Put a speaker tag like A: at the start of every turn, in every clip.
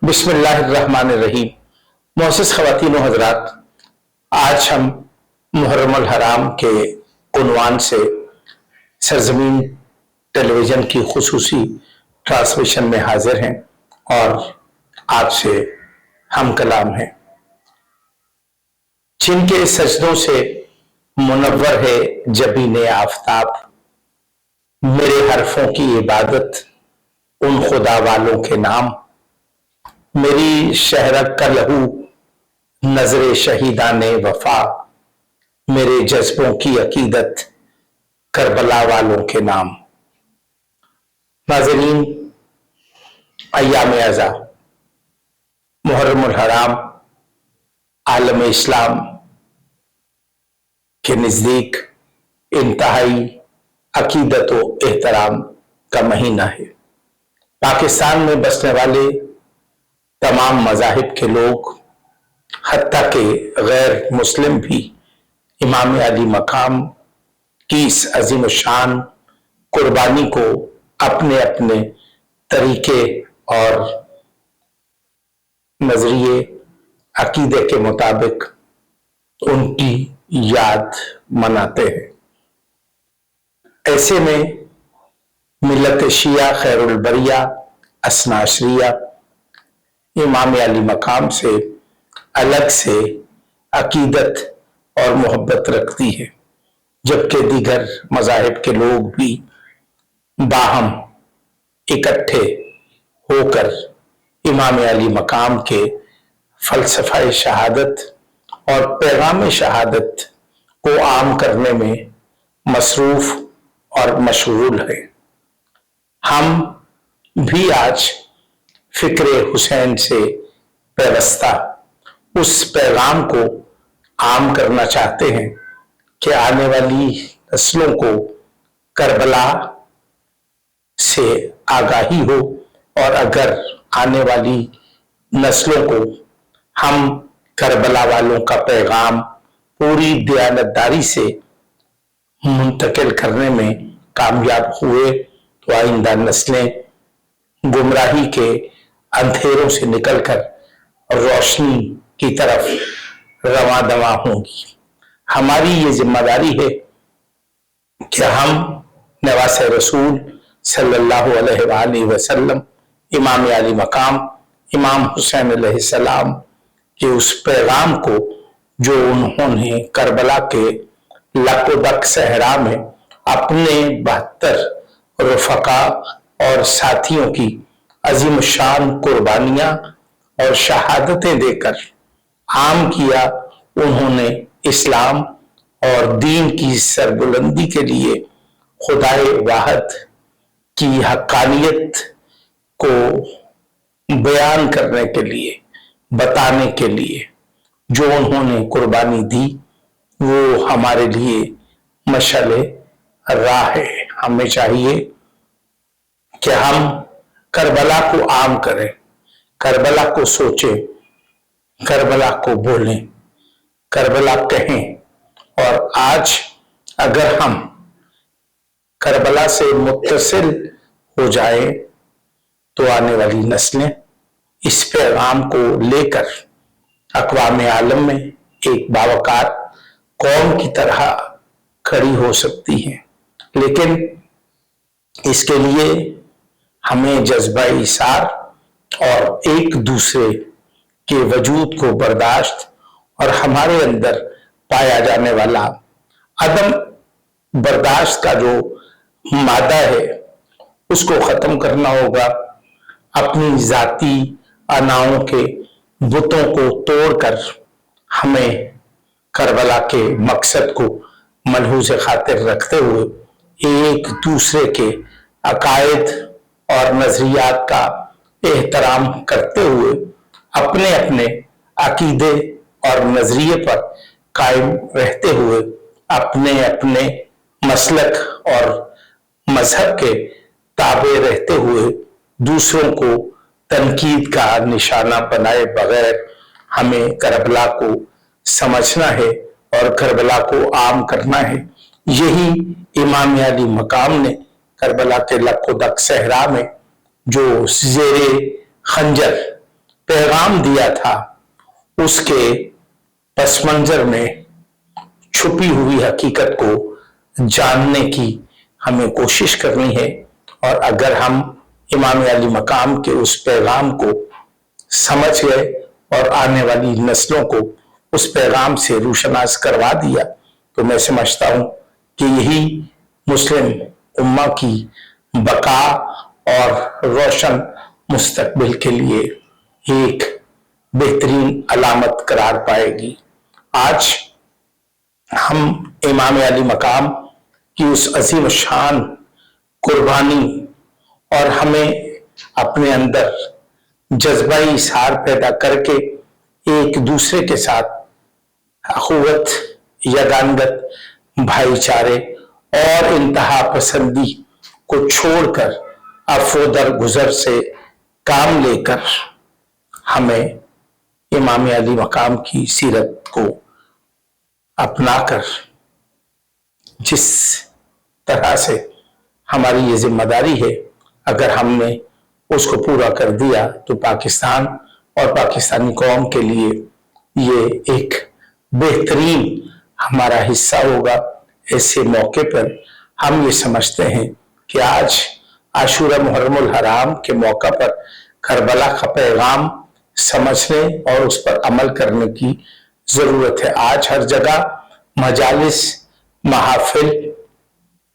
A: बिस्मिल्लाहिर्रहमानिर्रहीम। मोअज़्ज़िज़ ख़वातीन व हज़रात, आज हम मुहर्रम अल हराम के उन्वान से सरज़मीन टेलीविज़न की खुसूसी ट्रांसमिशन में हाजिर हैं और आपसे हम कलाम हैं। जिनके सजदों से मुनव्वर है जबीने आफताब, मेरे हरफों की इबादत उन खुदा वालों के नाम। मेरी शहरत का लहू नजरे शहीदाने वफा, मेरे जज्बों की अकीदत करबला वालों के नाम। नाज़रीन, अय्याम अज़ा मुहर्रम अल हराम आलम इस्लाम के नज़दीक इंतहाई अकीदत व एहतराम का महीना है। पाकिस्तान में बसने वाले तमाम मज़ाहिब के लोग, हत्ता के गैर मुस्लिम भी इमाम अली मकाम की इस अजीम शान कुर्बानी को अपने अपने तरीके और नजरिए अकीदे के मुताबिक उनकी याद मनाते हैं। ऐसे में मिल्लत शिया खैरुल बरिया असनाशरिया इमाम अली मकाम से अलग से अकीदत और मोहब्बत रखती है, जबकि दीगर मज़ाहिब के लोग भी बाहम इकट्ठे होकर इमाम अली मकाम के फ़लसफ़ा शहादत और पैगाम शहादत को आम करने में मसरूफ़ और मशगूल है। हम भी आज फ़िक्र हुसैन से पैवस्ता उस पैगाम को आम करना चाहते हैं कि आने वाली नस्लों को करबला से आगाही हो, और अगर आने वाली नस्लों को हम करबला वालों का पैगाम पूरी दयानतदारी से मुंतकिल करने में कामयाब हुए तो आइंदा नस्लें गुमराही के अंधेरों से निकलकर रोशनी की तरफ रवां दवा होंगी। हमारी ये जिम्मेदारी है कि हम नवासे रसूल सल्लल्लाहु अलैहि वसल्लम इमाम अली मकाम इमाम हुसैन अलैहिस्सलाम के उस पैगाम को जो उन्होंने करबला के लकोदक सहरा में अपने 72 रफ़का और साथियों की अजीम शान कुर्बानियां और शहादतें देकर आम किया, उन्होंने इस्लाम और दीन की सरबुलंदी के लिए खुदाए वाहिद की हक्कानियत को बयान करने के लिए, बताने के लिए जो उन्होंने कुर्बानी दी, वो हमारे लिए मशाले राह है। हमें चाहिए कि हम करबला को आम करें, करबला को सोचें, करबला को बोलें, करबला कहें। और आज अगर हम करबला से मुत्तसिल हो जाए तो आने वाली नस्लें इस पैगाम को लेकर अक़वाम आलम में एक बावकार कौम की तरह खड़ी हो सकती हैं। लेकिन इसके लिए हमें जज्बा इसार और एक दूसरे के वजूद को बर्दाश्त और हमारे अंदर पाया जाने वाला अदम बर्दाश्त का जो मादा है उसको खत्म करना होगा। अपनी जाती अनाओं के बुतों को तोड़कर हमें करबला के मकसद को मलहूज़ खातिर रखते हुए एक दूसरे के अकायद और नजरियात का एहतराम करते हुए अपने अपने अकीदे और नजरिए पर कायम रहते हुए अपने अपने मसलक और मजहब के ताबे रहते हुए दूसरों को तनकीद का निशाना बनाए बगैर हमें करबला को समझना है और करबला को आम करना है। यही इमाम अली मकाम ने करबला के लकोदक सहरा में जो ज़ेरे खंजर पैगाम दिया था उसके पस मंजर में छुपी हुई हकीकत को जानने की हमें कोशिश करनी है। और अगर हम इमाम अली मकाम के उस पैगाम को समझ गए और आने वाली नस्लों को उस पैगाम से रोशनास करवा दिया, तो मैं समझता हूं कि यही मुस्लिम उम्मा की बका और रोशन मुस्तकबिल के लिए एक बेहतरीन अलामत करार पाएगी। आज हम इमाम अली मकाम की उस अजीम शान कुर्बानी और हमें अपने अंदर जज्बाई इज़हार पैदा करके एक दूसरे के साथ अखुवत, यगानगत, भाईचारे और इंतहा पसंदी को छोड़कर अफ़्व दरगुज़र से काम लेकर हमें इमाम अली मकाम की सीरत को अपनाकर जिस तरह से हमारी ये जिम्मेदारी है, अगर हमने उसको पूरा कर दिया तो पाकिस्तान और पाकिस्तानी कौम के लिए ये एक बेहतरीन हमारा हिस्सा होगा। ऐसे मौके पर हम ये समझते हैं कि आज आशूरा मुहर्रमुल हराम के मौका पर करबला का पैगाम समझने और उस पर अमल करने की जरूरत है। आज हर जगह मजालिस, महाफिल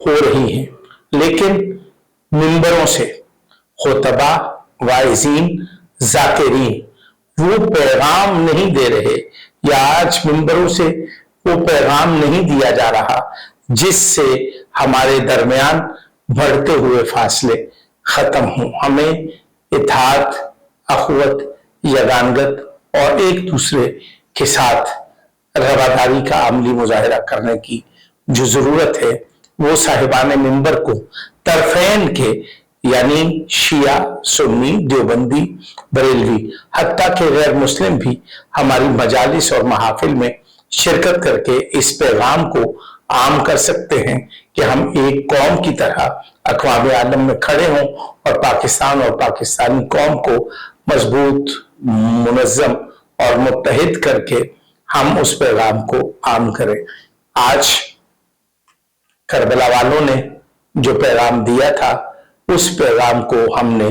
A: हो रही हैं, लेकिन मिंबरों से खुतबा, वाइजीन, जाकिरीन वो पैगाम नहीं दे रहे, या आज मिंबरों से वो पैगाम नहीं दिया जा रहा जिससे हमारे दरमियान बढ़ते हुए फासले खत्म हों। हमें इत्तेहाद, अखुवत, यगानगत और एक दूसरे के साथ रवादारी का अमली मुजाहिरा करने की जो जरूरत है, वो साहिबान मिंबर को तरफेन के यानी शिया, सुन्नी, देवबंदी, बरेलवी, हत्ता के गैर मुस्लिम भी हमारी मजालिस और महाफिल में शिरकत करके इस पैगाम को आम कर सकते हैं कि हम एक कौम की तरह अक़वाम आलम में खड़े हों और पाकिस्तान और पाकिस्तानी कौम को मजबूत, मुनज़्ज़म और मुत्तहिद करके हम उस पैगाम को आम करें। आज करबला वालों ने जो पैगाम दिया था, उस पैगाम को हमने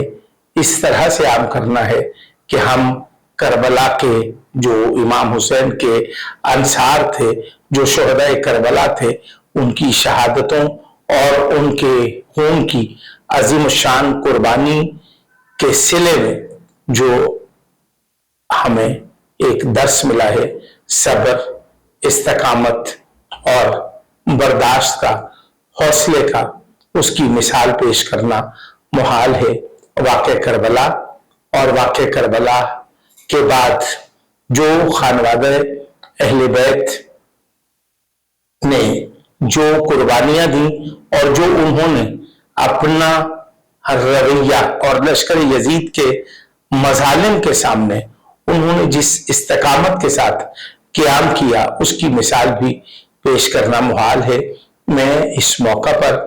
A: इस तरह से आम करना है कि हम करबला के जो इमाम हुसैन के अंसार थे, जो शोहदाए करबला थे, उनकी शहादतों और उनके खून की अजीम शान कुर्बानी के सिले में जो हमें एक दर्स मिला है, सब्र, इस्तकामत और बर्दाश्त का, हौसले का, उसकी मिसाल पेश करना मुहाल है। वाक़े करबला और वाक़े करबला के बाद जो खानवादे अहले बैत ने जो कुर्बानियां दी और जो उन्होंने अपना रवैया और लश्कर यजीद के मजालिम के सामने उन्होंने जिस इस्तकामत के साथ क़याम किया, उसकी मिसाल भी पेश करना मुहाल है। मैं इस मौका पर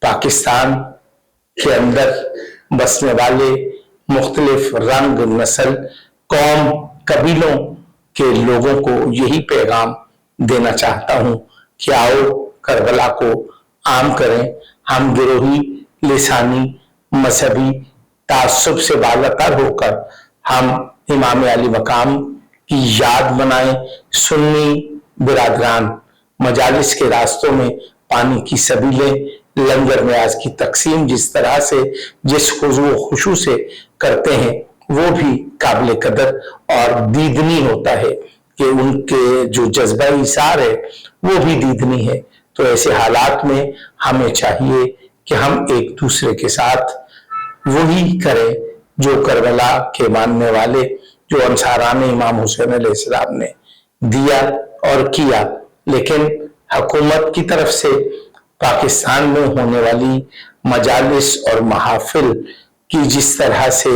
A: पाकिस्तान के अंदर बसने वाले मुख्तलिफ रंग, नस्ल, कौम, कबीलों के लोगों को यही पैगाम देना चाहता हूं कि आओ करबला को आम करें। हम गिरोही, लिसानी, मजहबी तासुब से बालातर होकर हम इमाम अली मकाम की याद बनाएं। सुन्नी बिरादरान मजालिस के रास्तों में पानी की सबीलें, लंगर न्याज की तकसीम जिस तरह से, जिस खुशू खुशू से करते हैं, वो भी काबिल कदर और दीदनी होता है कि उनके जो जज्बा इसार है वो भी दीदनी है। तो ऐसे हालात में हमें चाहिए कि हम एक दूसरे के साथ वही करें जो करबला के मानने वाले, जो अंसारान इमाम हुसैन अलैहिस्सलाम ने दिया और किया। लेकिन हुकूमत की तरफ से पाकिस्तान में होने वाली मजालिस और महाफिल की जिस तरह से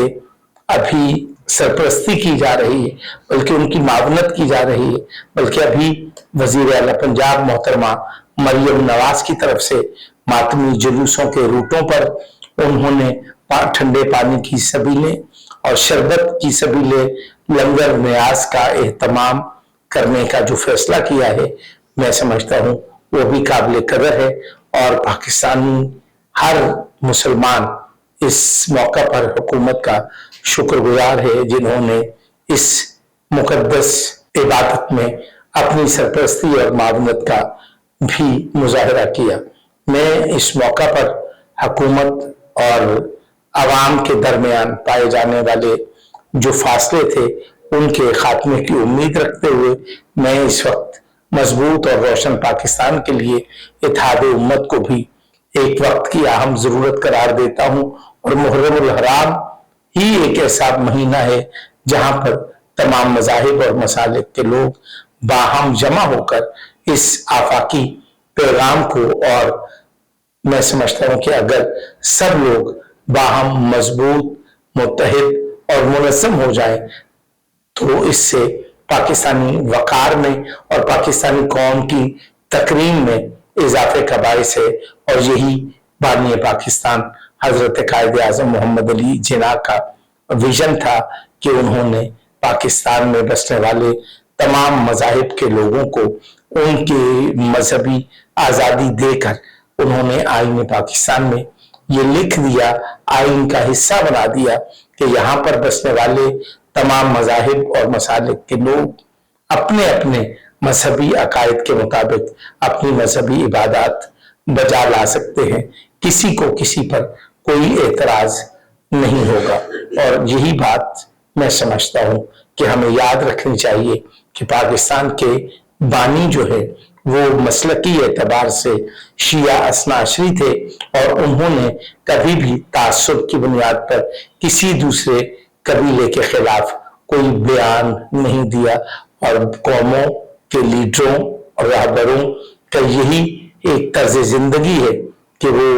A: अभी सरपरस्ती की जा रही है, बल्कि उनकी मावनत की जा रही है, बल्कि अभी वजीर आला पंजाब मोहतरमा मरियम नवाज की तरफ से मातमी जुलूसों के रूटों पर उन्होंने ठंडे पानी की सबीलें اور شربت کی سبیلے لنگر نیاز کا اہتمام کرنے کا جو فیصلہ کیا ہے، میں سمجھتا ہوں وہ بھی قابل قدر ہے، اور پاکستانی ہر مسلمان اس موقع پر حکومت کا شکر گزار ہے جنہوں نے اس مقدس عبادت میں اپنی سرپرستی اور معاونت کا بھی مظاہرہ کیا۔ میں اس موقع پر حکومت اور عوام کے درمیان پائے جانے والے جو فاصلے تھے ان کے خاتمے کی امید رکھتے ہوئے میں اس وقت مضبوط اور روشن پاکستان کے لیے اتحاد امت کو بھی ایک وقت کی اہم ضرورت قرار دیتا ہوں، اور محرم الحرام ہی ایک ایسا مہینہ ہے جہاں پر تمام مذاہب اور مسالک کے لوگ باہم جمع ہو کر اس آفاقی پیغام کو، اور میں سمجھتا ہوں کہ اگر سب لوگ باہم مضبوط، متحد اور منظم ہو جائیں تو اس سے پاکستانی وقار میں اور پاکستانی قوم کی تکریم میں اضافے کا باعث ہے، اور یہی بانی پاکستان حضرت قائد اعظم محمد علی جناح کا ویژن تھا کہ انہوں نے پاکستان میں بسنے والے تمام مذاہب کے لوگوں کو ان کے مذہبی آزادی دے کر انہوں نے آئین پاکستان میں یہ لکھ دیا، آئین کا حصہ بنا دیا کہ یہاں پر بسنے والے تمام مذاہب اور مسالک کے لوگ اپنے اپنے مذہبی عقائد کے مطابق اپنی مذہبی عبادات بجا لا سکتے ہیں، کسی کو کسی پر کوئی اعتراض نہیں ہوگا۔ اور یہی بات میں سمجھتا ہوں کہ ہمیں یاد رکھنی چاہیے کہ پاکستان کے بانی جو ہے وہ مسلکی اعتبار سے شیعہ اثنا عشری تھے، اور انہوں نے کبھی بھی تعصب کی بنیاد پر کسی دوسرے قبیلے کے خلاف کوئی بیان نہیں دیا، اور قوموں کے لیڈروں اور رہبروں کا یہی ایک طرز زندگی ہے کہ وہ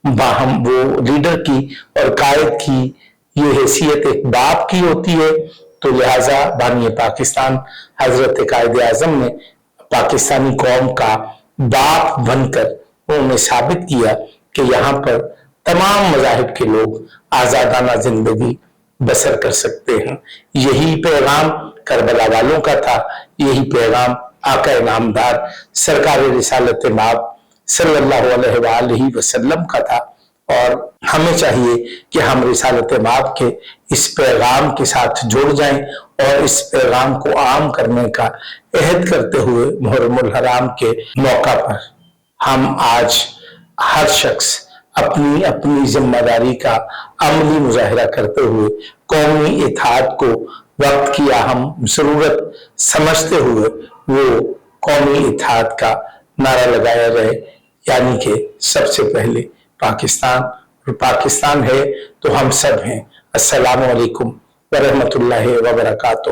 A: لیڈر کی اور قائد کی یہ حیثیت ایک باپ کی ہوتی ہے، تو لہٰذا بانی پاکستان حضرت قائد اعظم نے پاکستانی قوم کا باپ بن کر انہوں نے ثابت کیا کہ یہاں پر تمام مذاہب کے لوگ آزادانہ زندگی بسر کر سکتے ہیں۔ یہی پیغام کربلا والوں کا تھا، یہی پیغام آقا نامدار سرکار رسالت مآب صلی اللہ علیہ وآلہ وسلم کا تھا، اور ہمیں چاہیے کہ ہم رسالت مآب کے اس پیغام کے ساتھ جڑ جائیں اور اس پیغام کو عام کرنے کا عہد کرتے ہوئے محرم الحرام کے موقع پر ہم آج ہر شخص اپنی اپنی ذمہ داری کا عملی مظاہرہ کرتے ہوئے قومی اتحاد کو وقت کی اہم ضرورت سمجھتے ہوئے وہ قومی اتحاد کا نعرہ لگایا رہے، یعنی کہ سب سے پہلے پاکستان، اور پاکستان ہے تو ہم سب ہیں۔ السلام علیکم ورحمۃ اللہ وبرکاتہ۔